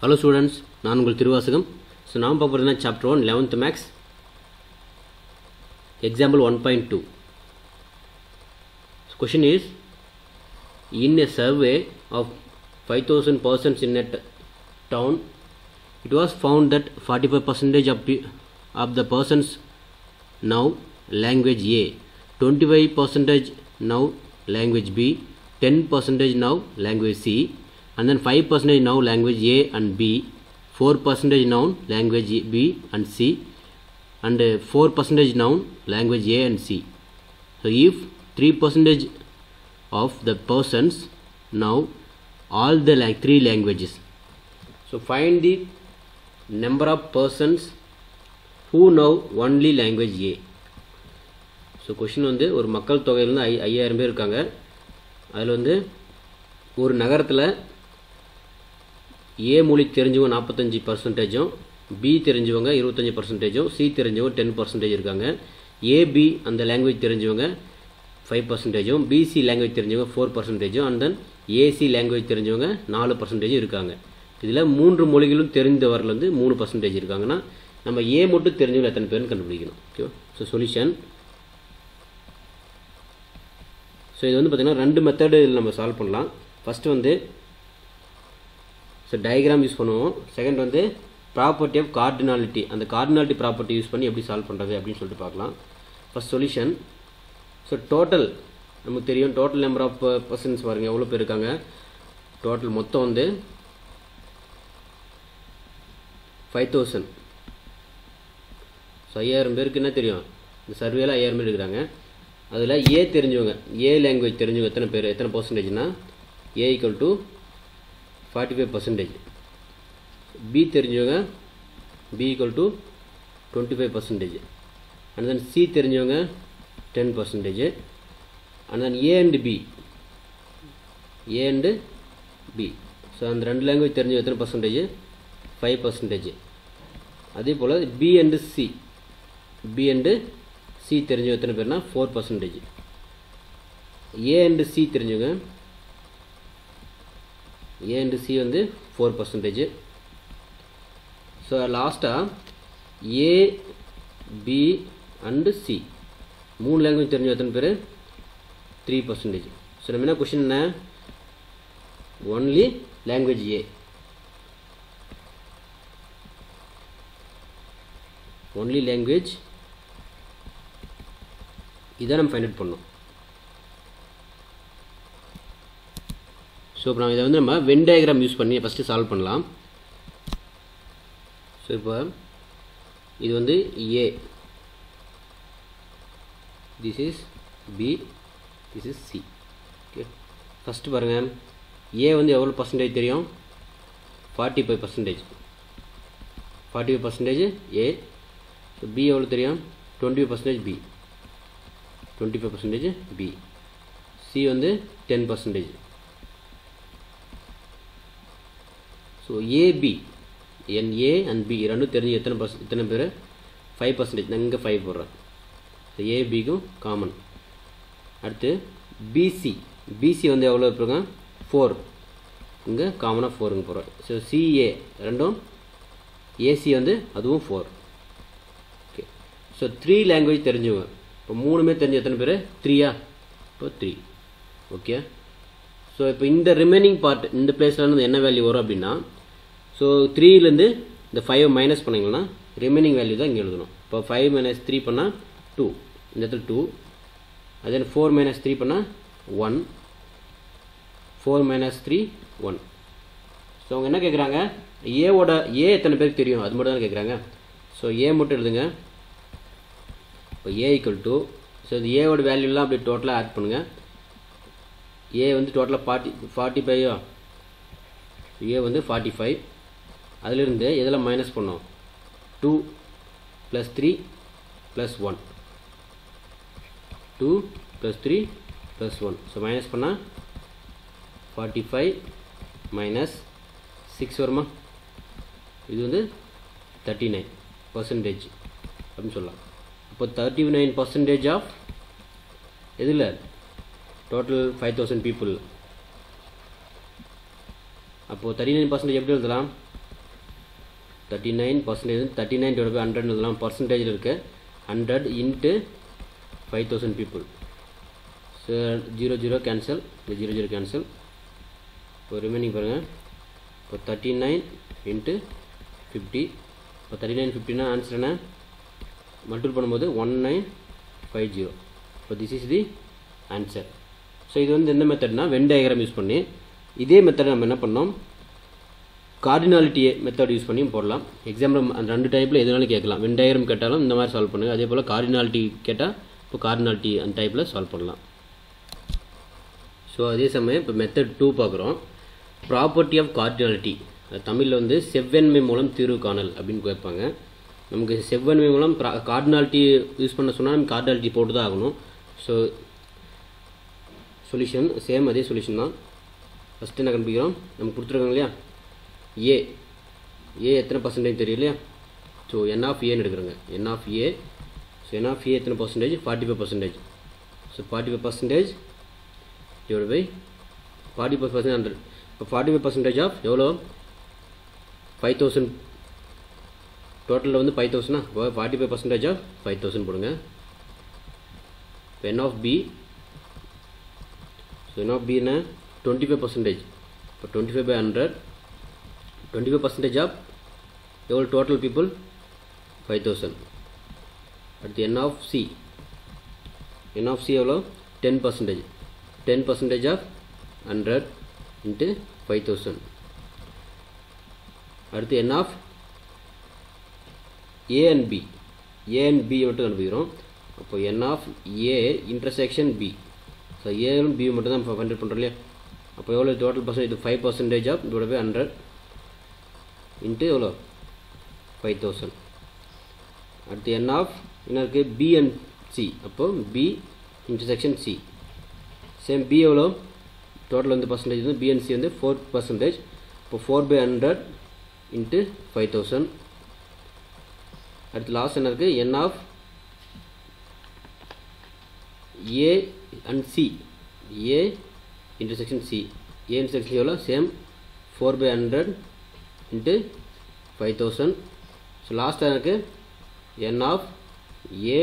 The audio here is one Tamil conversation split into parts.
Hello students, நான் உங்கள் திருவாசகம். So நாம் பார்ப்பதுனா chapter 1 11th max example 1.2. So question is, in a survey of 5000 persons in a town, it was found that 45% of the persons now language A, 25% now language B, 10% now language C, and then 5% now language A and B, 4% now language B and C, and 4% now language A and C. So if 3% of the persons know all the three languages, so find the number of persons who know only language A. So question வந்து ஒரு மக்கள் தொகையில இருந்து 5000 பேர் இருக்காங்க. அதுல வந்து ஒரு நகரத்துல A மொழி தெரிஞ்சவங்க 45%, B தெரிஞ்சவங்க 25%, C தெரிஞ்சவங்க 10% இருக்காங்க. AB அந்த லாங்குவேஜ் தெரிஞ்சவங்க 5%, BC லாங்குவேஜ் தெரிஞ்சவங்க 4%, and then AC லாங்குவேஜ் தெரிஞ்சவங்க 4% இருக்காங்க. இதுல மூன்று மொழிகளும் தெரிந்தவர்கள் வந்து 3% இருக்காங்கன்னா நம்ம A மட்டும் தெரிஞ்சவங்க எத்தனை பேர்னு கண்டுபிடிக்கணும். ஓகே. So solution. சோ இது வந்து பாத்தீங்கன்னா ரெண்டு மெத்தட் நம்ம சால்வ் பண்ணலாம். ஃபர்ஸ்ட் வந்து so diagram யூஸ் பண்ணுவோம். செகண்ட் வந்து property of cardinality, அந்த cardinality property யூஸ் பண்ணி எப்படி சால்வ் பண்றது அப்படினு சொல்லிட்டு பார்க்கலாம். First solution. so டோட்டல் நமக்கு தெரியும், டோட்டல் நம்பர் ஆஃப் பர்சன்ஸ் பாருங்க எவ்வளவு பேர் இருக்காங்க. டோட்டல் மொத்தம் வந்து 5000. so 5000 பேருக்கு என்ன தெரியும், இந்த சர்வேல 5000 பேர் இருக்காங்க. அதுல A தெரிஞ்சவங்க, A லாங்குவேஜ் தெரிஞ்சவங்க எத்தனை பேர், எத்தனை பர்சன்டேஜ்னா A = 45%, B தெரிஞ்சவங்க B = 25%, and then C தெரிஞ்சவங்க 10%, and then A and B. so அந்த ரெண்டு லாங்குவேஜ் தெரிஞ்சவங்க எத்தனை பர்சன்டேஜ், 5%. அதே போல B and C தெரிஞ்சவங்க எத்தனை பேர்னா 4%. A and C தெரிஞ்சவங்க A and C வந்து 4%. so லாஸ்டா A, B and C மூணு லாங்குவேஜ் தெரிஞ்ச எத்தனை பேர், 3%. so நம்ம என்ன क्वेश्चन என்ன, only language A, only language இத நம்ம ஃபைண்ட் அவுட் பண்ணோம். சோ இப்போ இத வந்து நம்ம வென் டயகிராம் யூஸ் பண்ணி ஃபர்ஸ்ட் சால்வ் பண்ணலாம். சோ இப்போ இது வந்து A, this is B, this is C. Okay. First பாருங்க, A வந்து எவ்வளவு பர்சன்டேஜ் தெரியும், 45%. 45% A. so B எவ்வளவு தெரியும், 20% B, 25% B. C வந்து 10%. so AB, NA and B ரெண்டும் தெரிஞ்சு எத்தனை பேர், 5%. நான் இங்க 5 போடுறேன். so AB க்கு காமன். அடுத்து BC வந்து எவ்வளவு இருக்குங்க, 4, இங்க காமனா 4 ங்க போறோம். so CA ரெண்டும், AC வந்து அதுவும் 4. ஓகே. so 3 லாங்குவேஜ் தெரிஞ்சவங்க, இப்போ மூணுமே தெரிஞ்ச எத்தனை பேர், 3யா, இப்போ 3. ஓகே. so இப்போ இந்த ரிமைனிங் பார்ட் இந்த பிளேஸ்ல இருந்து என்ன வேல்யூ வரும் அப்படினா, so 3 ல இருந்து இந்த 5 மைனஸ் பண்ணீங்கன்னா ரிமைனிங் வேல்யூ தான் இங்க எழுதணும். இப்போ 5 - 3 பண்ணா 2, இந்த இடத்துல 2. அதே 4 - 3 பண்ணா 1, 4 - 3 1. so அவங்க என்ன கேக்குறாங்க, A ஓட A எத்தனை பேருக்கு தெரியும் அது மட்டும் தான் கேக்குறாங்க. so A மட்டும் எழுதுங்க. இப்போ A = so இந்த A ஓட வேல்யூ எல்லாம் அப்படியே டோட்டலா ஆட் பண்ணுங்க. A வந்து டோட்டலா 45. A வந்து 45. அதில இருந்து எதெல்லாம் மைனஸ் பண்ணோம், 2 + 3 + 1, 2 + 3 + 1. so மைனஸ் பண்ணா 45 - 6 வருமா, இது வந்து 39% அப்படினு சொல்லலாம். அப்போ 39% ஆஃப் எதுல, டோட்டல் 5000 people. அப்போ 39% எப்படி எழுதலாம், 39% 39 divided by 100 எழுதலாம் பர்சன்டேஜில் இருக்கு 100 into 5000 people. So 0 cancel, the 0 cancel. இப்போ ரிமைனிங் பாருங்கள் இப்போ 39 into 50 இப்போ 39 50னா ஆன்சர் என்ன மல்டிபிள் பண்ணும்போது 1950. இப்போ this is the answer. So இது வந்து எந்த மெத்தட்னா வென் டயக்ராம் யூஸ் பண்ணி இதே மெத்தட் நம்ம என்ன பண்ணோம் கார்டினாலிட்டி மெத்தட் யூஸ் பண்ணி போடலாம். எக்ஸாம்பிள் அந்த ரெண்டு டைப்பில் எதுனாலும் கேட்கலாம். வென் டயக்ராம் கேட்டாலும் இந்த மாதிரி சால்வ் பண்ணுங்கள். அதே போல் கார்டினாலிட்டி கேட்டால் இப்போ கார்டினாலிட்டி அந்த டைப்பில் சால்வ் பண்ணலாம். ஸோ அதே சமயம் இப்போ மெத்தட் 2 பார்க்குறோம். ப்ராப்பர்ட்டி ஆஃப் கார்டினாலிட்டி தமிழில் வந்து செவ்வன்மை மூலம் தீர்வு காணல் அப்படின்னு கேட்பாங்க. நமக்கு செவ்வன்மை மூலம் கார்டினாலிட்டி யூஸ் பண்ண சொன்னால் நம்ம கார்டினாலிட்டி போட்டு தான் ஆகணும். ஸோ சொல்யூஷன் சேம் அதே சொல்யூஷன் தான். ஃபஸ்ட்டு என்ன கண்டுபிடிக்கிறோம் நமக்கு கொடுத்துருக்காங்க இல்லையா ஏ எத்தனை பர்சன்டேஜ் தெரியும் இல்லையா. ஸோ என் ஆஃப் ஏன்னு எடுக்கிறோங்க N of A. So N of A எத்தனை பர்சன்டேஜ் 45%. So 45% divide by 45% 100. இப்போ 45% ஆஃப் எவ்வளோ 5000 டோட்டலில் வந்து 5000 45% ஆஃப் 5000 போடுங்க. இப்போ N of B. So N of B என்ன 25%. இப்போ 25 by 100 25% ஆஃப் எவ்வளோ டோட்டல் பீப்புள் 5000. அடுத்து N of C. N of C எவ்வளோ 10%. 10% ஆஃப் 100 into 5000. அடுத்து N of A and B. A and B மட்டும் கண்டுபிடிக்கிறோம். அப்போ N of A intersection B. So ஏலும் பி மட்டும் தான் ஃபைண்ட் பண்ணுறோம் இல்லையா. அப்போ எவ்வளோ டோட்டல் பர்சன்டேஜ் இது 5% ஆஃப் டிவைட் பை 100 இன்ட்டு எவ்வளோ 5000. அடுத்து என் ஆஃப் என்ன இருக்குது பி அண்ட் சி. அப்போ B intersection C. Same B எவ்வளோ டோட்டல் வந்து பர்சன்டேஜ் வந்து பி அண்ட் சி வந்து 4%. இப்போ 4 by 100 இன்ட்டு 5000. அடுத்து லாஸ்ட் என்ன இருக்குது N of A and C. A intersection C. A intersection எவ்வளோ சேம் 4 by 100 இன்ட்டு 5000. ஸோ லாஸ்ட்டாக எனக்கு N of A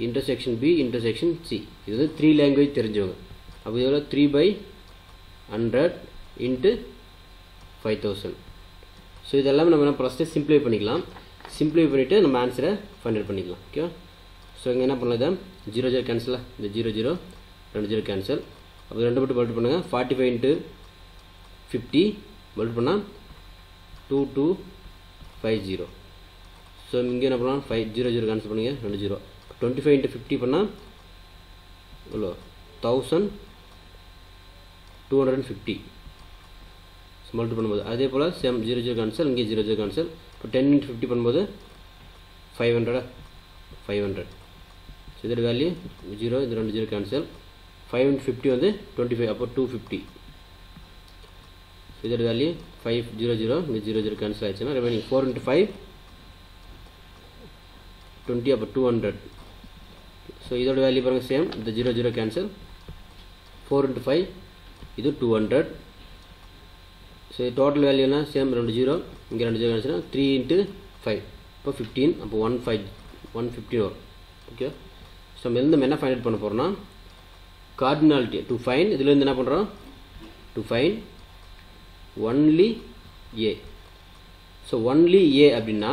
intersection B intersection C. இது வந்து 3 லாங்குவேஜ் தெரிஞ்சவங்க. அப்போ இது எவ்வளோ 3 by 100 இன்ட்டு 5000. ஸோ இதெல்லாமே நம்ம என்ன ப்ராசஸ் சிம்பிளை பண்ணிக்கலாம். சிம்பிளை பண்ணிவிட்டு நம்ம ஆன்சரை ஃபைண்ட் அவுட் பண்ணிக்கலாம். ஓகேவா. ஸோ இங்கே என்ன பண்ணலாம் இதை 0 கேன்சலாக இந்த 0 2 கேன்சல். அப்போ 2 மட்டும் மல்டிபிள் பண்ணுங்கள். 45 into 50 மல்டிபிள் பண்ணால் 2250. ஸோ இங்கே என்ன பண்ணலாம் 5 0 கேன்சல் பண்ணுங்கள் 2 0. 25 into 50 பண்ணால் எவ்வளோ 1250. ஸோ மல்டிபிள் பண்ணும்போது அதே போல் சேம் 0 கேன்சல் இங்கே 0 கேன்சல். இப்போ 10 into 50 பண்ணும்போது 500. ஸோ இதோட வேல்யூ 0 இது 2 0 கேன்சல். 5 into 50 வந்து 25 அப்போ 250. ஸோ இதோட வேல்யூ 500 இங்கே 0 கேன்சல் ஆயிடுச்சுன்னா ரிமைனிங் 4 into 5 20 அப்போ 200. ஸோ இதோட வேல்யூ பாருங்கள் சேம் இந்த 0 கேன்சல். 4 into 5 இது 200. ஸோ டோட்டல் வேல்யூ என்ன சேம் 2 0 இங்கே 2 0 கேன்சல் 3 into 5 இப்போ 15 அப்போ 115 வரும். ஓகே. ஸோ நம்ம எந்த என்ன ஃபைண்ட் அவுட் பண்ண போகிறோம்னா கார்டினாலிட்டி டு ஃபைண்ட். இதுலேருந்து என்ன பண்ணுறோம் to find only A. So only A அப்படின்னா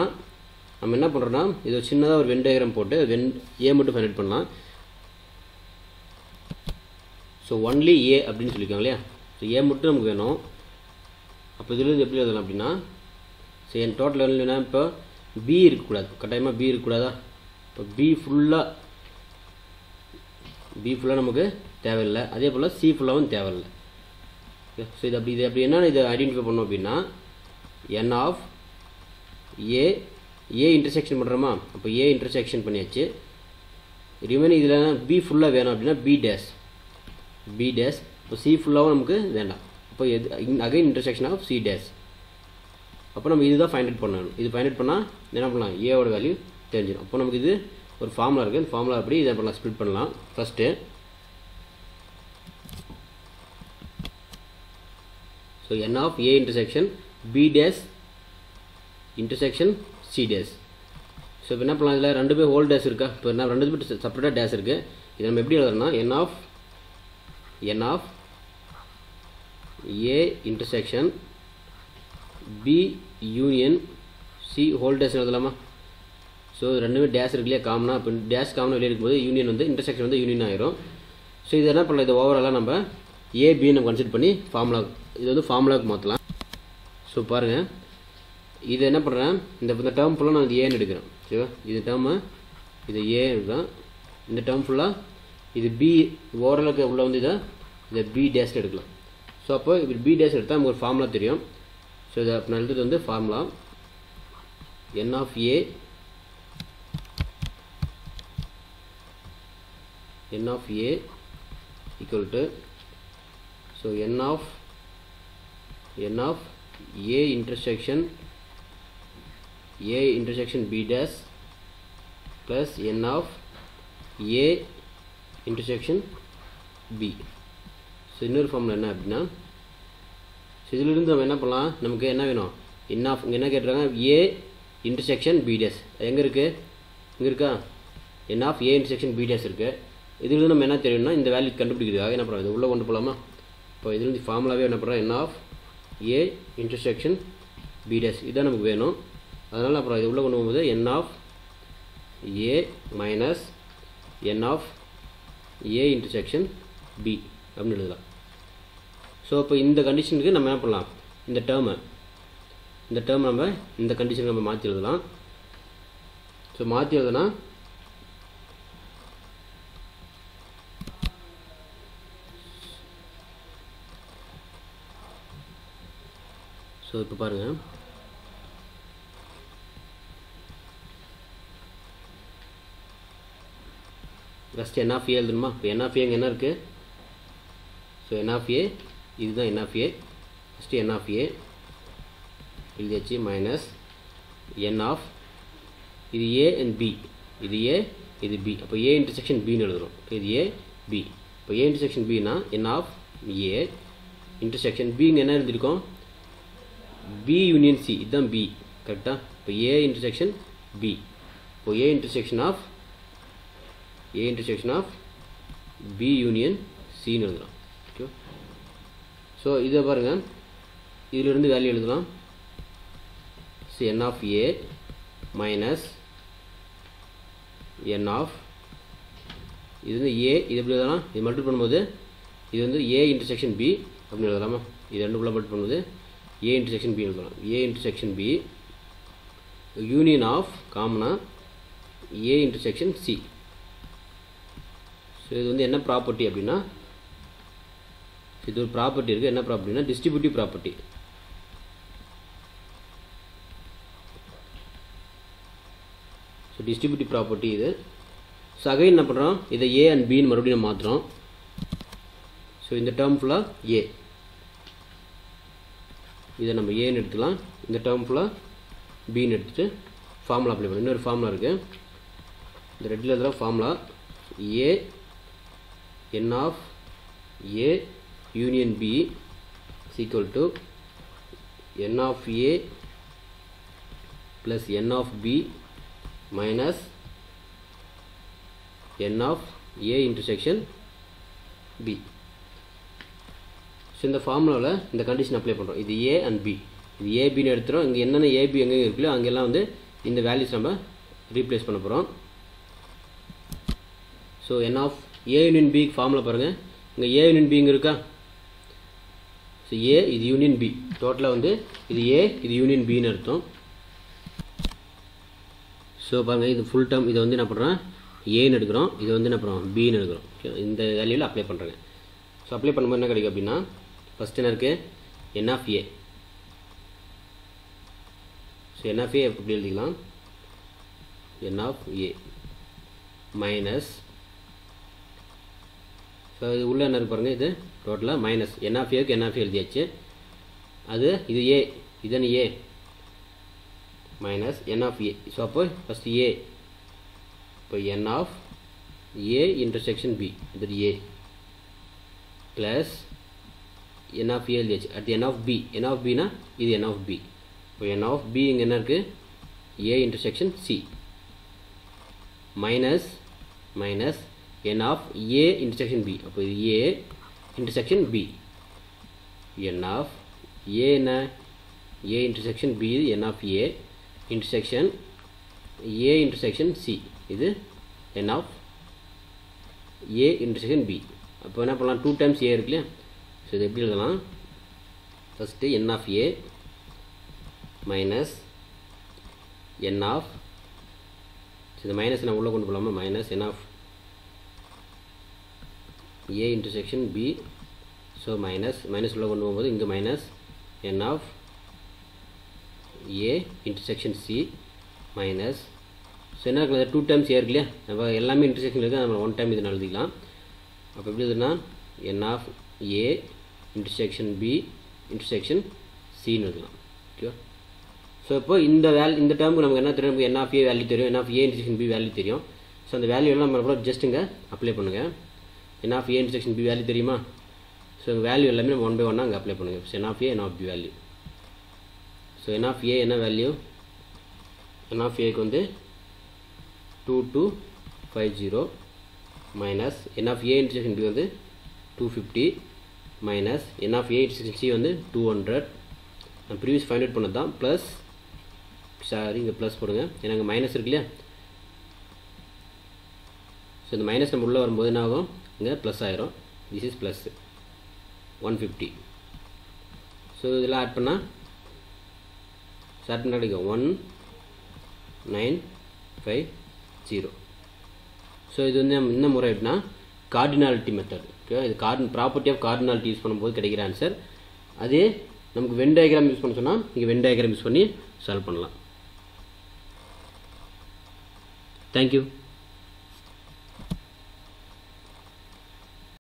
நம்ம என்ன பண்ணுறோன்னா இது சின்னதாக ஒரு வென் டயக்ராம் போட்டு ஏ மட்டும் ஃபைண்ட் அவுட் பண்ணலாம். ஸோ ஒன்லி ஏ அப்படின்னு சொல்லியிருக்காங்க இல்லையா. ஸோ ஏ மட்டும் நமக்கு வேணும். அப்போ இதுலேருந்து எப்படி எழுதலாம் அப்படின்னா ஸோ என் டோட்டல் வேணும்னா இப்போ பி இருக்கக்கூடாது. கட்டாயமாக பி இருக்கக்கூடாதா. இப்போ பி ஃபுல்லாக நமக்கு தேவையில்லை. அதே போல் சி ஃபுல்லாகவும் தேவையில்லை. ஸோ இது அப்படி என்னென்னு இதை ஐடென்டிஃபை பண்ணோம் அப்படின்னா என் ஆஃப் ஏ இன்டர்செக்ஷன் பண்ணுறோமா. அப்போ ஏ இன்டர்செக்ஷன் பண்ணியாச்சு. ரிமைனிங் இதில் பி ஃபுல்லாக வேணும் அப்படின்னா பி டேஸ். இப்போ சி ஃபுல்லாகவும் நமக்கு வேண்டாம். அப்போ again intersection of C dash. அப்போ நம்ம இதுதான் ஃபைண்ட் அவுட் பண்ணணும். இது ஃபைண்ட் அவுட் பண்ணால் என்ன பண்ணலாம் ஏவோட வேல்யூ தெரிஞ்சிடும். அப்போ நமக்கு இது ஒரு ஃபார்முலா இருக்குது. இந்த ஃபார்முலா அப்படி இதை பண்ணலாம் ஸ்ப்ளிட் பண்ணலாம். First so N of A intersection B dash intersection C dash. So இப்போ என்ன பண்ணலாம், இதில் ரெண்டு பேர் ஹோல் டேஸ் இருக்கா, இப்போ என்ன ரெண்டு பேர் செப்பரேட்டாக டேஸ் இருக்குது. இதை நம்ம எப்படி எழுதுறோம்னா n of a intersection b union c whole dash எழுதலாமா. ஸோ ரெண்டுமே டேஸ் இருக்கு இல்லையா காமனாக, இப்போ டேஸ் காமனாக வெளியே இருக்கும்போது யூனியன் வந்து இன்டர்செக்ஷன் வந்து யூனியன் ஆயிரும். ஸோ இது என்ன பண்ணலாம், இது ஓவராலாக நம்ம ஏபின்னு நம்ம கன்சிடர் பண்ணி ஃபார்முலா, இது வந்து ஃபார்முலாவுக்கு மாற்றலாம். ஸோ பாருங்கள், இது என்ன பண்ணுறேன், இந்த டேர்ம் ஃபுல்லாக நான் இது ஏன்னு எடுக்கிறேன். சரிவா, இது டேர்மு இது ஏ எடுக்கிறேன். இந்த டேர்ம் ஃபுல்லாக இது பி ஓரளவுக்கு உள்ள வந்து இதை பி டேஸ்ட் எடுக்கலாம். ஸோ அப்போ இப்படி பி டேஸ்ட் எடுத்தால் நமக்கு ஒரு ஃபார்முலா தெரியும். ஸோ இதை நான் எழுதுறது வந்து formula n of a equal to, so n of a intersection b dash plus n of a intersection b. So இன்னொரு ஃபார்முலா என்ன அப்படின்னா, ஸோ இதிலிருந்து நம்ம என்ன பண்ணலாம், நமக்கு என்ன வேணும், n of இங்கே என்ன கேட்டுறாங்க, a intersection b dash எங்கே இருக்குது, இங்கே இருக்கா, n of a intersection b dash இருக்குது. இதிலிருந்து நம்ம என்ன தெரியும்னா, இந்த வேல்யூ கண்டுபிடிக்கிறதுக்காக என்ன பண்ணுறோம், இது உள்ளே கொண்டு போகலாமா. இப்போ இதுலேருந்து ஃபார்முலாவே என்ன பண்ணுறோம், n of a intersection b dash இதுதான் நமக்கு வேணும். அதனால் அப்புறம் இது உள்ளே கொண்டு போகும்போது n of a minus n of a intersection b அப்படின்னு எழுதலாம். ஸோ இப்போ இந்த கண்டிஷனுக்கு நம்ம என்ன பண்ணலாம், இந்த டேர்ம் நம்ம இந்த கண்டிஷனுக்கு நம்ம மாற்றி எழுதலாம். ஸோ மாற்றி எழுதுனா, ஸோ இப்போ பாருங்கள், ஃபஸ்ட்டு n of a எழுதணுமா. இப்போ n of a என்ன இருக்குது, ஸோ n of a இதுதான் n of a. First n of a எழுதியாச்சு மைனஸ் n of இது a and b, இது a இது b. அப்போ a இன்டர்செக்ஷன் பின்னு எழுதுகிறோம். இது a b. இப்போ a இன்டர்செக்ஷன் பின்னா n of a intersection b இங்கே என்ன எழுதியிருக்கோம், b யூனியன் c, இதுதான் b கரெக்டாக. இப்போ a இன்டர்செக்ஷன் b, இப்போ a intersection of b union cன்னு எழுதலாம். ஓகே, ஸோ இதை பாருங்கள், இதிலிருந்து வேல்யூ எழுதலாம். So n of a minus n of இது வந்து a, இது எப்படி எழுதலாம், இது மல்டிபிள் பண்ணும்போது இது வந்து a இன்டர்செக்ஷன் b அப்படின்னு எழுதலாமா. இது ரெண்டு உள்ள மல்டிபிள் பண்ணும்போது a இன்டர்செக்ஷன் b எழுதலாம். a intersection b union of காமனா a இன்டர்செக்ஷன் c. ஸோ இது வந்து என்ன ப்ராப்பர்ட்டி அப்படின்னா, இது ஒரு ப்ராப்பர்ட்டி இருக்குது. என்ன ப்ராப்பர்ட்டினா, distributive property. So distributive property இது. ஸோ அகைன் என்ன பண்ணுறோம், இதை ஏ அண்ட் பின்னு மறுபடியும் மாற்றுறோம். ஸோ இந்த டேர்ம் ஃபுல்லாக ஏ, இதை நம்ம ஏன்னு எடுத்துக்கலாம். இந்த டேர்ம் ஃபுல்லாக பின்னு எடுத்துகிட்டு ஃபார்முலா அப்ளை பண்ணணும். இன்னொரு ஃபார்முலா இருக்குது, இந்த ரெட்டில் இருக்கிற formula A n of a union b is equal to n of a plus n of b minus n of a intersection b. So இந்த ஃபார்முலாவில் இந்த கண்டிஷன் அப்ளை பண்ணுறோம். இது a and b, இது ஏபின்னு எடுத்துகிறோம். இங்கே என்னென்ன ஏபி எங்கே இருக்குல்லையோ அங்கெல்லாம் வந்து இந்த வேல்யூஸ் நம்ம ரீப்ளேஸ் பண்ண போகிறோம். So n of a union b formula பாருங்கள், இங்கே a யூனியன் b இங்கே இருக்கா. ஸோ a இது யூனியன் b, டோட்டலாக வந்து இது a இது யூனியன் பின்னு அர்த்தம். ஸோ பாருங்கள், இது ஃபுல் டேர்ம், இதை வந்து என்ன பண்ணுறோம், ஏன்னு எடுக்கிறோம், இது வந்து என்ன பண்ணுறோம், பின்னு எடுக்கிறோம். இந்த வேல்யூவில் அப்ளை பண்ணுறேங்க. ஸோ அப்ளை பண்ணும்போது என்ன கிடைக்கும் அப்படின்னா, ஃபஸ்ட் என்ன இருக்குது, n of a. So n of a எப்படி எழுதிக்கலாம், n of a minus, so இது உள்ளே என்ன இருக்கு பாருங்கள், இது டோட்டலாக மைனஸ் n of a க்கு n of a எழுதியாச்சு. அது இது a, இதுதான் a minus n of a. So அப்போ ஃபஸ்ட்டு a, இப்போ n of a intersection b, இது a plus n of a எழுதியாச்சு. அடுத்து n of b, n of bனா இது n of b n of b இங்கே என்ன இருக்குது a intersection c minus n of a intersection b. அப்போ இது a intersection b. n of a என்ன a intersection b இது n of a intersection c இது n of a intersection b. அப்போ என்ன பண்ணலாம் 2 times a இருக்கு இல்லையா ஸோ இது எப்படி எழுதலாம் first n of a minus n of இந்த மைனஸ் நான் உள்ளே கொண்டு போகலாமா minus n of a intersection b so minus உள்ளே கொண்டு போகும்போது இங்கே minus n of a intersection c minus so என்ன இருக்குது 2 times a இருக்கு இல்லையா நம்ம எல்லாமே இன்டர்செக்ஷன் இருக்குது நம்ம 1 time இது எழுதிக்கலாம். அப்போ எப்படி இதுனா n of a intersection b intersection c ன்னு எழுதலாம். ஓகேவா ஸோ இப்போ இந்த டேர்முக்கு நமக்கு என்ன தெரியும் n of a வேல்யூ தெரியும் n of a intersection b value தெரியும். ஸோ அந்த வேல்யூ எல்லாம் நம்ம ஜஸ்ட் இங்கே அப்ளை பண்ணுங்கள். n of a intersection b value தெரியுமா ஸோ இந்த வேல்யூ எல்லாமே நம்ம 1 by 1 அங்கே அப்ளை பண்ணுங்கள். So n of a n of b value so n of a என்ன வேல்யூ n of a க்கு வந்து 2250 minus n of a intersection b வந்து 250 minus n of a intersection c வந்து 200 நான் ப்ரீவியஸ் ஃபைண்ட் அவுட் பண்ணது தான் ப்ளஸ் சாரி இங்கே ப்ளஸ் போடுங்க ஏன்னா இங்கே மைனஸ் இருக்கு இல்லையா ஸோ இந்த மைனஸ் நம்ம உள்ளே வரும்போது என்ன ஆகும் இங்கே ப்ளஸ் ஆயிரும் திஸ் இஸ் ப்ளஸ் 150 ஸோ இதெல்லாம் ஆட் பண்ணால் கிடைக்கும் 1950 ஸோ இது வந்து என்ன முறை எப்படின்னா கார்டினாலிட்டி மெத்தட் ஓகேவா இது ப்ராப்பர்ட்டி ஆஃப் கார்டினாலிட்டி யூஸ் பண்ணும்போது கிடைக்கிற ஆன்சர். அதே நமக்கு வென் டயக்ராம் யூஸ் பண்ண சொன்னால் நீங்கள் வென் டயக்ராம் யூஸ் பண்ணி சால்வ் பண்ணலாம். தேங்க்யூ.